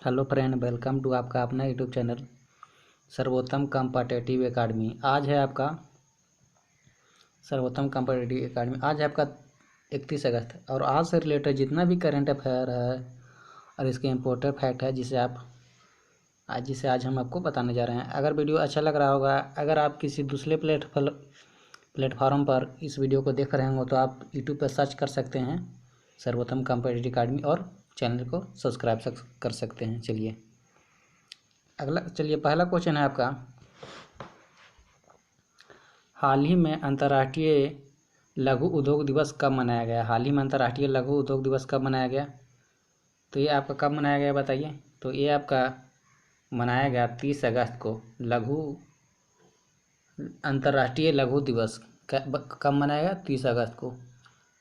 Hello friend, welcome to आपका अपना YouTube channel सर्वोत्तम कॉम्पिटिटिव एकेडमी। आज है आपका सर्वोत्तम कॉम्पिटिटिव एकेडमी। आज है आपका 31 अगस्त और आज से रिलेटेड जितना भी करंट अफेयर है और इसके इम्पोर्टेंट फैक्ट है जिसे आज हम आपको बताने जा रहे हैं। अगर वीडियो अच्छा लग रहा होगा, अगर आप किसी दूसरे प्लेटफॉर्म पर इस वीडियो को देख रहे होंगे तो आप यूट्यूब पर सर्च कर सकते हैं सर्वोत्तम कॉम्पिटिटिव एकेडमी और चैनल को सब्सक्राइब कर सकते हैं। चलिए पहला क्वेश्चन है आपका, हाल ही में अंतर्राष्ट्रीय लघु उद्योग दिवस कब मनाया गया? हाल ही में अंतर्राष्ट्रीय लघु उद्योग दिवस कब मनाया गया? तो ये आपका कब मनाया गया बताइए। तो ये आपका मनाया गया 30 अगस्त को। अंतर्राष्ट्रीय लघु दिवस कब मनाया गया? 30 अगस्त को।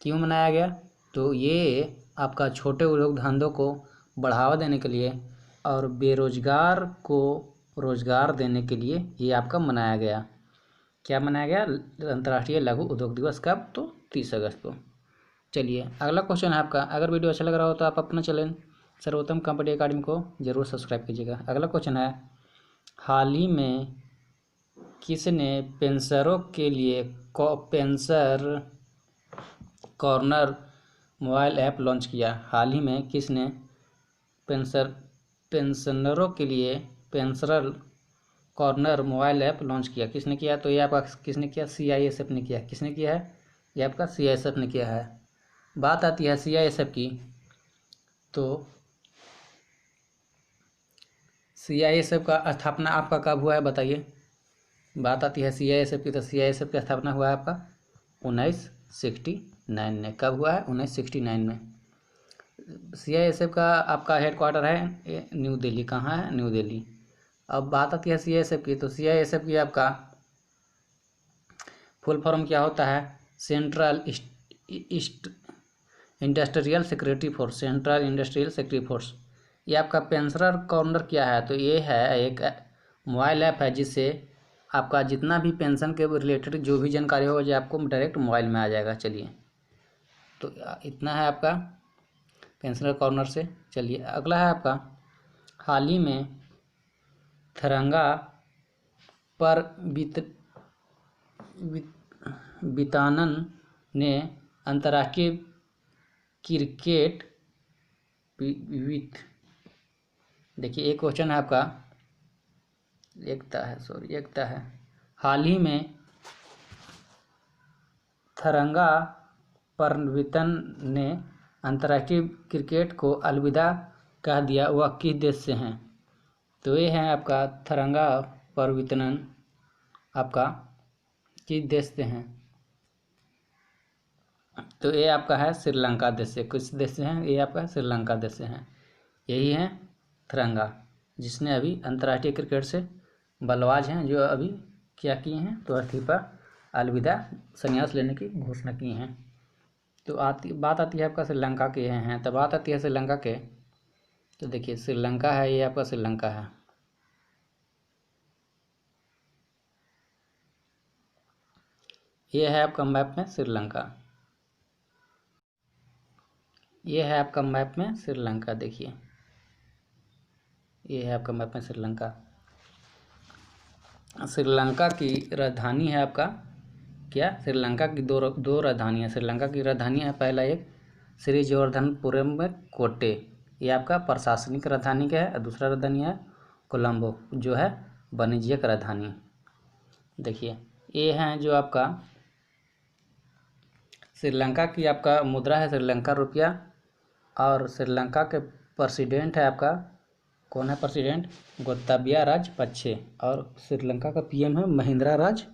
क्यों मनाया गया? तो ये आपका छोटे उद्योग धंधों को बढ़ावा देने के लिए और बेरोजगार को रोजगार देने के लिए ये आपका मनाया गया। क्या मनाया गया? अंतर्राष्ट्रीय लघु उद्योग दिवस कब? तो 30 अगस्त को। चलिए अगला क्वेश्चन है आपका, अगर वीडियो अच्छा लग रहा हो तो आप अपना चैनल सर्वोत्तम कॉम्पिटिटिव एकेडमी को जरूर सब्सक्राइब कीजिएगा। अगला क्वेश्चन है, हाल ही में किसने पेंशनरों के लिए pensioner corner mobile app launch किया? हाल ही में किसने पेंशनरों के लिए pensioner corner mobile app launch किया? किसने किया? तो ये आपका किसने किया? CISF ने किया। किसने किया है? ये आपका CISF ने किया है। बात आती है CISF की, तो CISF का स्थापना आपका कब हुआ है बताइए। बात आती है CISF की, तो CISF की स्थापना हुआ है आपका 1969 में। कब हुआ है? 1969 में। CISF का आपका हेडक्वार्टर है न्यू दिल्ली। कहाँ है? न्यू दिल्ली। अब बात आती है CISF की, तो CISF की आपका फुल फॉर्म क्या होता है? Central industrial security force. Central industrial security force. ये आपका पेंशनर कॉर्नर क्या है? तो ये है एक मोबाइल ऐप है जिससे आपका जितना भी पेंशन के रिलेटेड जो भी जानकारी होगा जो आपको डायरेक्ट मोबाइल में आ जाएगा। चलिए तो इतना है आपका पेंशनर कॉर्नर से। चलिए अगला है आपका, हाल ही में तिरंगा पर वितानन ने अंतर्राष्ट्रीय क्रिकेट देखिए एक क्वेश्चन है आपका, एकता है। हाल ही में तिरंगा परवितन ने अंतर्राष्ट्रीय क्रिकेट को अलविदा कह दिया, वह किस देश से हैं? तो ये है आपका तिरंगा परवितन आपका किस देश से हैं? तो ये आपका है श्रीलंका देश से। किस देश से हैं? ये आपका श्रीलंका देश से हैं। यही है तिरंगा जिसने अभी अंतर्राष्ट्रीय क्रिकेट से बल्लेबाज हैं जो अभी क्या किए हैं? तो इस्तीफा अलविदा संन्यास लेने की घोषणा की हैं। तो बात आती है आपका श्रीलंका के हैं। तो बात आती है श्रीलंका के, तो देखिए श्रीलंका है, ये आपका श्रीलंका है। ये है आपका मैप में श्रीलंका। ये है आपका मैप में श्रीलंका। देखिए ये है आपका मैप में श्रीलंका। श्रीलंका की राजधानी है आपका क्या? श्रीलंका की दो राजधानी है। श्रीलंका की राजधानी है, पहला एक श्री जयवर्धनपुरम में कोट्टे, ये आपका प्रशासनिक राजधानी का है, और दूसरा राजधानी है कोलंबो जो है वाणिज्यिक राजधानी। देखिए ये हैं जो आपका श्रीलंका की आपका मुद्रा है श्रीलंका रुपया, और श्रीलंका के प्रेसिडेंट है आपका, कौन है प्रेसिडेंट? गोताबाया राजपक्षे, और श्रीलंका का PM है महिंद्रा राजपक्षे।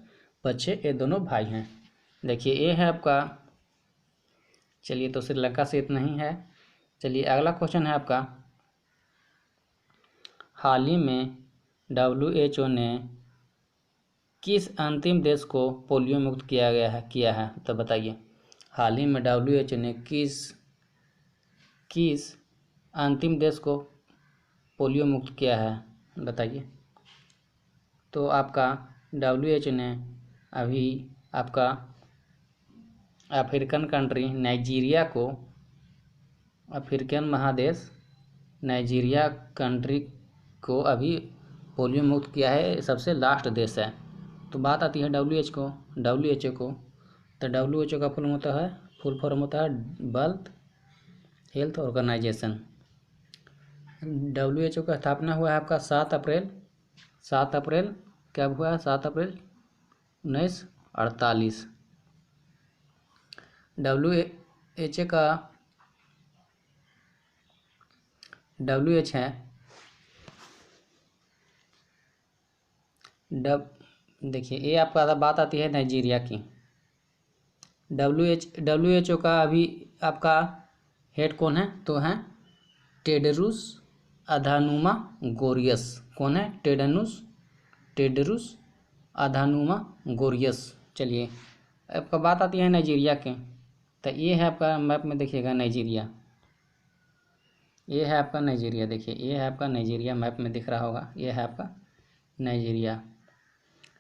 ये दोनों भाई हैं। देखिए ये है आपका। चलिए तो श्रीलंका से इतना ही है। चलिए अगला क्वेश्चन है आपका, हाल ही में WHO ने किस अंतिम देश को पोलियो मुक्त किया है? तो बताइए हाल ही में WHO ने किस अंतिम देश को पोलियो मुक्त किया है? बताइए। तो आपका WHO ने अभी आपका अफ्रीकन कंट्री नाइजीरिया को, अफ्रीकन महादेश नाइजीरिया कंट्री को अभी पोलियो मुक्त किया है, सबसे लास्ट देश है। तो बात आती है WHO को। तो WHO का फुल फॉर्म होता है वर्ल्ड हेल्थ ऑर्गेनाइजेशन। WHO का स्थापना हुआ है आपका 7 अप्रैल कब हुआ है? 7 अप्रैल 1948। WHO है देखिए, ये आपका बात आती है नाइजीरिया की। WHO का अभी आपका हेड कौन है? तो हैं टेड्रोस अधानुमा गोरियस। कौन है? Tedros Adhanom Ghebreyesus. चलिए, आपका बात आती है नाइजीरिया के। तो ये है आपका मैप में देखिएगा नाइजीरिया, ये है आपका नाइजीरिया। देखिए, ये है आपका नाइजीरिया, मैप में दिख रहा होगा। ये है आपका नाइजीरिया।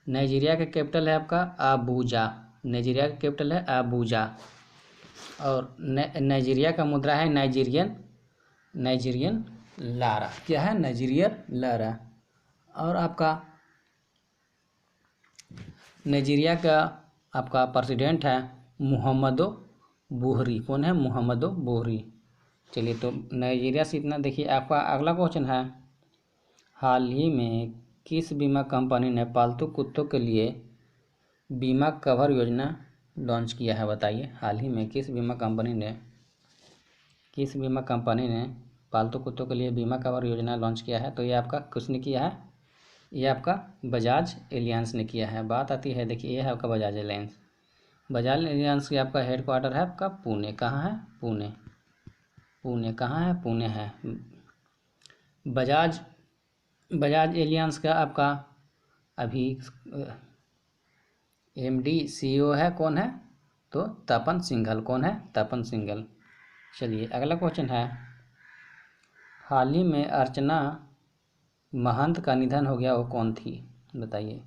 नाइजीरिया का कैपिटल है आपका अबूजा। नाइजीरिया का कैपिटल है अबूजा। और नाइजीरिया का मुद्रा है नाइजीरियन लारा। क्या है? Nigerian Lara. और आपका नाइजीरिया का आपका प्रेसिडेंट है मुहम्मदो बुहरी। कौन है? मुहम्मदो बुहरी। चलिए, तो नाइजीरिया से इतना। देखिए, आपका अगला क्वेश्चन है, हाल ही में किस बीमा कंपनी ने पालतू कुत्तों के लिए बीमा कवर योजना लॉन्च किया है? बताइए, हाल ही में किस बीमा कंपनी ने पालतू कुत्तों के लिए बीमा कवर योजना लॉन्च किया है? तो ये आपका किसने किया है? ये आपका बजाज एलियांस ने किया है। बात आती है, देखिए, ये है आपका बजाज एलियांस की आपका हेड क्वार्टर है आपका पुणे। कहाँ है? पुणे कहाँ है? पुणे है। बजाज एलियांस का आपका अभी MD CEO है। कौन है? तो तपन सिंघल। कौन है? तपन सिंघल। चलिए, अगला क्वेश्चन है, हाल ही में अर्चना महंत का निधन हो गया, वो कौन थी? बताइए,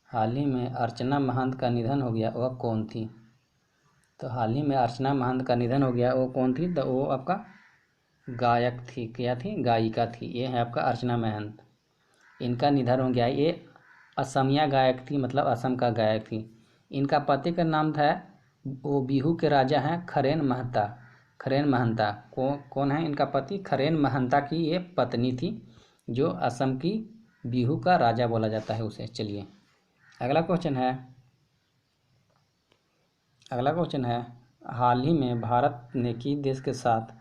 हाल ही में अर्चना महंत का निधन हो गया, वह कौन थी? तो हाल ही में अर्चना महंत का निधन हो गया, वो कौन थी? तो वो आपका गायक थी। क्या थी? गायिका थी। ये है आपका अर्चना महंत, इनका निधन हो गया। ये असमिया गायक थी, मतलब असम का गायक थी। इनका पति का नाम था, वो बिहू के राजा हैं खरेन महंता। कौन है इनका पति? खरेन महंता की ये पत्नी थी, जो असम की बिहू का राजा बोला जाता है उसे। चलिए, अगला क्वेश्चन है, हाल ही में भारत ने किस देश के साथ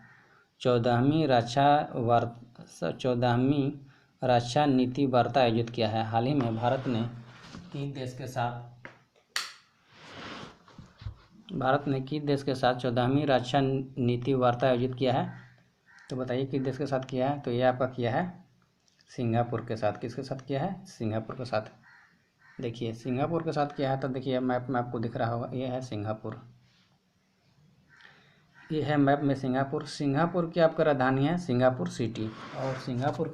14वीं रक्षा नीति वार्ता आयोजित किया है? हाल ही में भारत ने किस देश के साथ 14वीं रक्षा नीति वार्ता आयोजित किया है? तो बताइए, किस देश के साथ किया है? तो ये आपका किया है सिंगापुर के साथ। किसके साथ किया है? सिंगापुर के साथ। देखिए, सिंगापुर के साथ किया है। तो देखिए, मैप में आपको दिख रहा होगा, ये है सिंगापुर। ये है मैप में सिंगापुर की आपका राजधानी है सिंगापुर सिटी। और सिंगापुर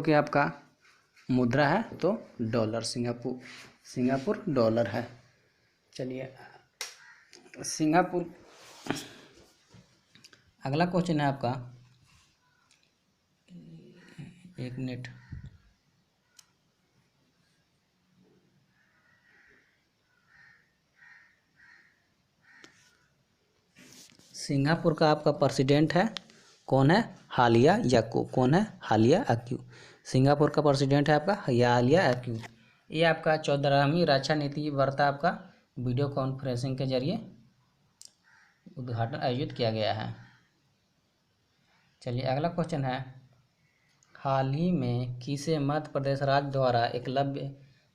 की आपका मुद्रा है तो डॉलर। सिंगापुर डॉलर है। चलिए, अगला क्वेश्चन है आपका, एक मिनट। सिंगापुर का आपका प्रेसिडेंट है, कौन है? हालिया याकू। कौन है? हालिया याकू। सिंगापुर का प्रेसिडेंट है आपका हालिया याकू। ये आपका 14वीं रक्षा नीति वार्ता आपका वीडियो कॉन्फ्रेंसिंग के जरिए उद्घाटन आयोजित किया गया है। चलिए, अगला क्वेश्चन है, हाल ही में किसे मध्य प्रदेश राज्य द्वारा एकलव्य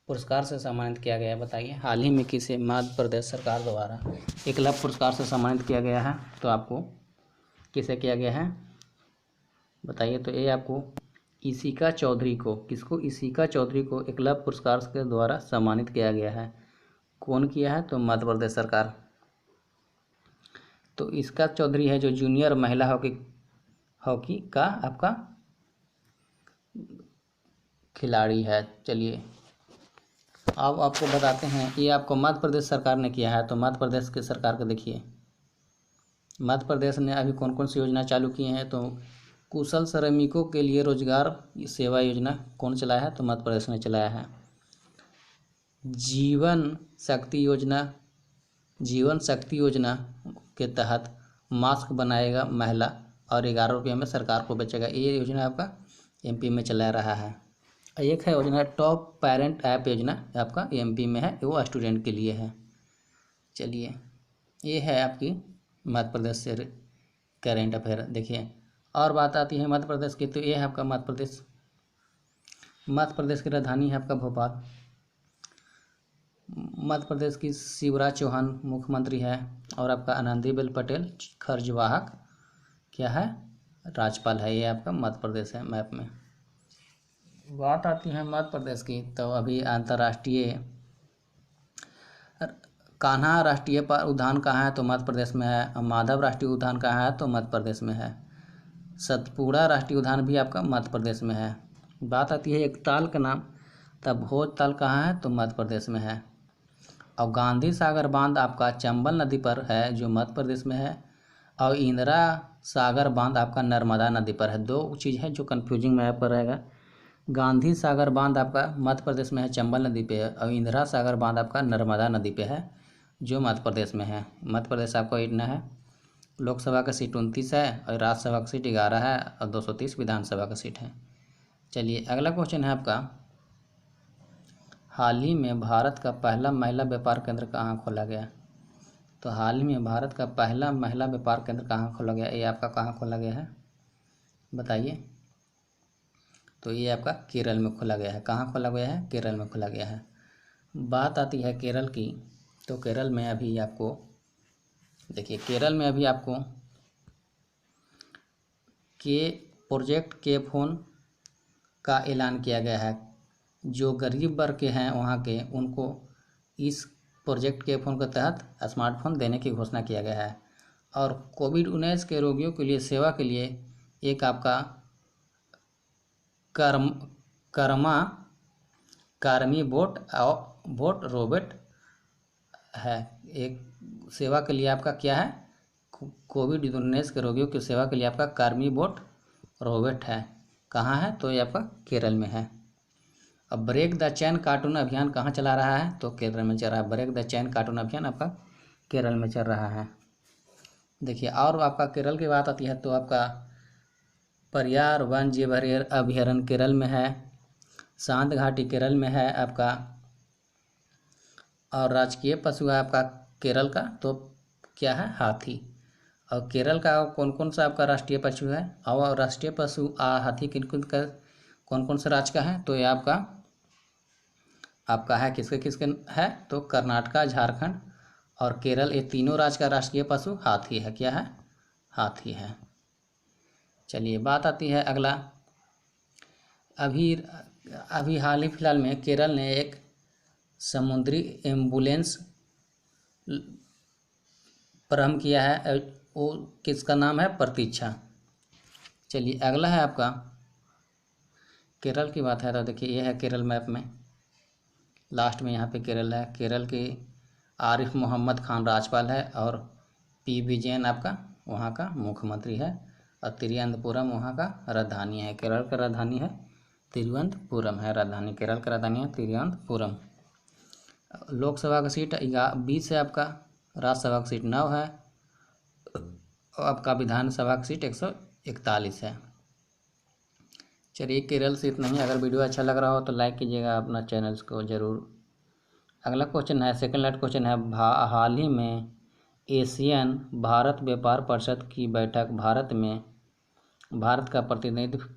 पुरस्कार से सम्मानित किया गया? बताइए, हाल ही में किसे मध्य प्रदेश सरकार द्वारा एकलव्य पुरस्कार से सम्मानित किया गया है? तो आपको किसे किया गया है? बताइए। तो ये आपको इशिका चौधरी को, किसको? इशिका चौधरी को एकलव्य पुरस्कार के द्वारा सम्मानित किया गया है। कौन किया है? तो मध्य प्रदेश सरकार। तो इशिका चौधरी है जो जूनियर महिला हॉकी का आपका खिलाड़ी है। चलिए, अब आपको बताते हैं, ये आपको मध्य प्रदेश सरकार ने किया है। तो मध्य प्रदेश के सरकार को देखिए, मध्य प्रदेश ने अभी कौन कौन सी योजना चालू की हैं, तो कुशल श्रमिकों के लिए रोजगार सेवा योजना कौन चलाया है, तो मध्य प्रदेश ने चलाया है। जीवन शक्ति योजना के तहत मास्क बनाएगा महिला और 11 रुपये में सरकार को बेचेगा। ये योजना आपका एमपी में चला रहा है। एक है योजना टॉप पेरेंट ऐप योजना, आपका एमपी में है, वो स्टूडेंट के लिए है। चलिए, ये है आपकी मध्य प्रदेश से करेंट अफेयर। देखिए, और बात आती है मध्य प्रदेश की, तो ये है आपका मध्य प्रदेश की राजधानी है आपका भोपाल। मध्य प्रदेश की शिवराज चौहान मुख्यमंत्री है और आपका आनंदीबेन पटेल खर्जवाहक क्या है, राज्यपाल है। ये आपका मध्य प्रदेश है मैप में। बात आती है मध्य प्रदेश की, तो अभी अंतर्राष्ट्रीय कान्हा राष्ट्रीय उद्यान कहाँ है, तो मध्य प्रदेश में है। माधव राष्ट्रीय उद्यान कहाँ है, तो मध्य प्रदेश में है। सतपुड़ा राष्ट्रीय उद्यान भी आपका मध्य प्रदेश में है। बात आती है एक ताल का नाम, तब भोज ताल कहाँ है, तो मध्य प्रदेश में है। और गांधी सागर बांध आपका चंबल नदी पर है, जो मध्य प्रदेश में है। और इंदिरा सागर बांध आपका नर्मदा नदी पर है। दो चीज़ है जो कन्फ्यूजिंग में पर रहेगा। गांधी सागर बांध आपका मध्य प्रदेश में है, चंबल नदी पे है, और इंदिरा सागर बांध आपका नर्मदा नदी पे है, जो मध्य प्रदेश में है। मध्य प्रदेश आपको इतना है। लोकसभा का सीट 29 है और राज्यसभा का सीट 11 है और 230 विधानसभा का सीट है। चलिए, अगला क्वेश्चन है आपका, हाल ही में भारत का पहला महिला व्यापार केंद्र कहाँ खोला गया। तो हाल ही में भारत का पहला महिला व्यापार केंद्र कहाँ खोला गया, ये आपका कहाँ खोला गया है, बताइए। तो ये आपका केरल में खोला गया है। कहाँ खोला गया है, केरल में खोला गया है। बात आती है केरल की, तो केरल में अभी आपको देखिए, केरल में अभी आपको के प्रोजेक्ट के फोन का ऐलान किया गया है। जो गरीब वर्ग के हैं वहाँ के, उनको इस प्रोजेक्ट के फोन के तहत स्मार्टफोन देने की घोषणा किया गया है। और कोविड-19 के रोगियों के लिए सेवा के लिए एक आपका कार्मी बोट रोबोट है। एक सेवा के लिए आपका क्या है, कोविड-19 के रोगियों की सेवा के लिए आपका कार्मी बोट रोबोट है। कहाँ है, तो ये आपका केरल में है। अब ब्रेक द चैन कार्टून अभियान कहाँ चला रहा है, तो केरल में चल रहा है। ब्रेक द चैन कार्टून अभियान आपका केरल में चल रहा है। देखिए, और आपका केरल की बात आती है, तो आपका परियार वन जीव अभयारण्य केरल में है। शांत घाटी केरल में है आपका। और राजकीय पशु है आपका केरल का, तो क्या है, हाथी। और केरल का कौन कौन सा आपका राष्ट्रीय पशु है, और राष्ट्रीय पशु हाथी कौन कौन सा राज्य का है, तो ये आपका है किसके है, तो कर्नाटका, झारखंड और केरल, ये तीनों राज्य का राष्ट्रीय पशु हाथी है। क्या है, हाथी है। चलिए, बात आती है अगला, अभी हाल ही फिलहाल में केरल ने एक समुद्री एम्बुलेंस प्रारंभ किया है, वो किसका नाम है, प्रतीक्षा। चलिए, अगला है आपका केरल की बात है, तो देखिए ये है केरल मैप में, लास्ट में यहाँ पे केरल है। केरल के आरिफ मोहम्मद खान राज्यपाल है और पी विजयन आपका वहाँ का मुख्यमंत्री है। और तिरुवनंतपुरम वहाँ का राजधानी है। केरल का राजधानी है तिरुवनंतपुरम है, राजधानी केरल का राजधानी है तिरुवनंतपुरम। लोकसभा का सीट 20 है आपका, राज्यसभा का सीट 9 है और आपका विधानसभा का सीट 141 है। चलिए, केरल से इतना ही। अगर वीडियो अच्छा लग रहा हो तो लाइक कीजिएगा अपना चैनल को ज़रूर। अगला क्वेश्चन है, सेकंड लास्ट क्वेश्चन है, हाल ही में एशियन भारत व्यापार परिषद की बैठक भारत का प्रतिनिधित्व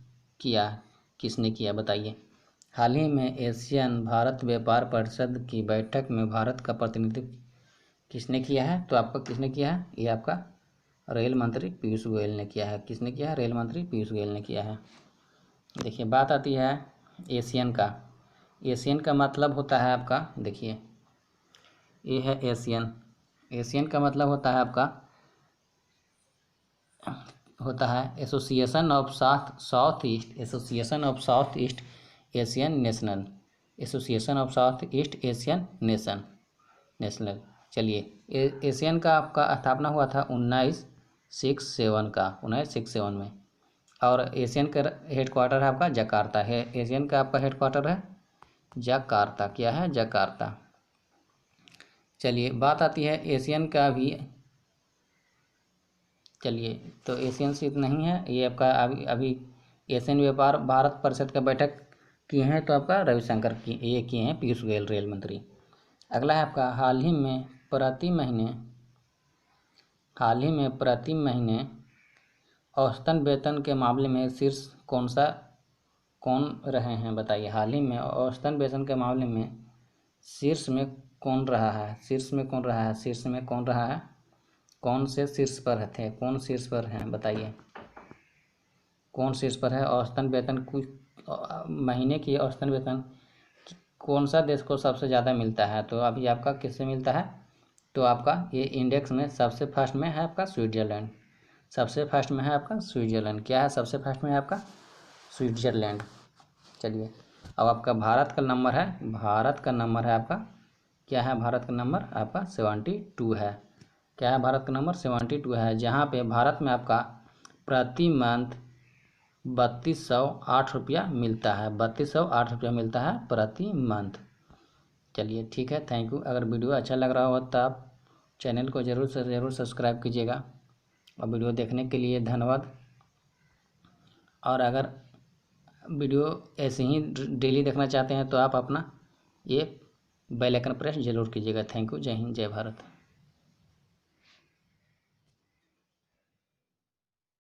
किसने किया, बताइए। हाल ही में एशियन भारत व्यापार परिषद की बैठक में भारत का प्रतिनिधित्व किसने किया है, तो आपका किसने किया है, ये आपका रेल मंत्री पीयूष गोयल ने किया है। किसने किया है, रेल मंत्री पीयूष गोयल ने किया है। देखिए, बात आती है एशियन का मतलब होता है आपका, देखिए ये है एशियन का मतलब होता है आपका, होता है association of south east Asian national, association of south east Asian national. चलिए, एशियन का आपका स्थापना हुआ था 1967 का 1967 में। और एशियन का हेडक्वार्टर है आपका जकार्ता है। एशियन का आपका हेडक्वार्टर है जकार्ता। क्या है? जकार्ता। चलिए बात आती है एशियन का भी। चलिए तो एशियन से नहीं है ये आपका अभी एशियन व्यापार भारत परिषद का बैठक किए हैं तो आपका रविशंकर की ये किए हैं, पीयूष गोयल रेल मंत्री। अगला है आपका हाल ही में प्रति महीने औसतन वेतन के मामले में शीर्ष कौन रहे हैं बताइए। हाल ही में औसतन वेतन के मामले में शीर्ष में कौन रहा है? कौन से शीर्ष पर थे? कौन शीर्ष पर हैं बताइए। कौन शीर्ष पर है? औसतन वेतन कुछ महीने की औसतन वेतन कौन सा देश को सबसे ज़्यादा मिलता है? तो अभी आपका किससे मिलता है? तो आपका ये इंडेक्स में सबसे फर्स्ट में है आपका स्विट्ज़रलैंड। सबसे फर्स्ट में है आपका स्विट्ज़रलैंड। क्या है? सबसे फर्स्ट में है आपका स्विट्ज़रलैंड। चलिए अब आपका भारत का नंबर है आपका क्या है? भारत का नंबर आपका 72 है। क्या है? भारत का नंबर 72 है, जहाँ पे भारत में आपका प्रति मंथ 3208 रुपया मिलता है। 3208 रुपया मिलता है प्रति मंथ। चलिए ठीक है, थैंक यू। अगर वीडियो अच्छा लग रहा हो तो आप चैनल को ज़रूर से ज़रूर सब्सक्राइब कीजिएगा और वीडियो देखने के लिए धन्यवाद। और अगर वीडियो ऐसे ही डेली देखना चाहते हैं तो आप अपना ये बेल आइकन प्रेस जरूर कीजिएगा। Thank you. जय हिंद, जय भारत।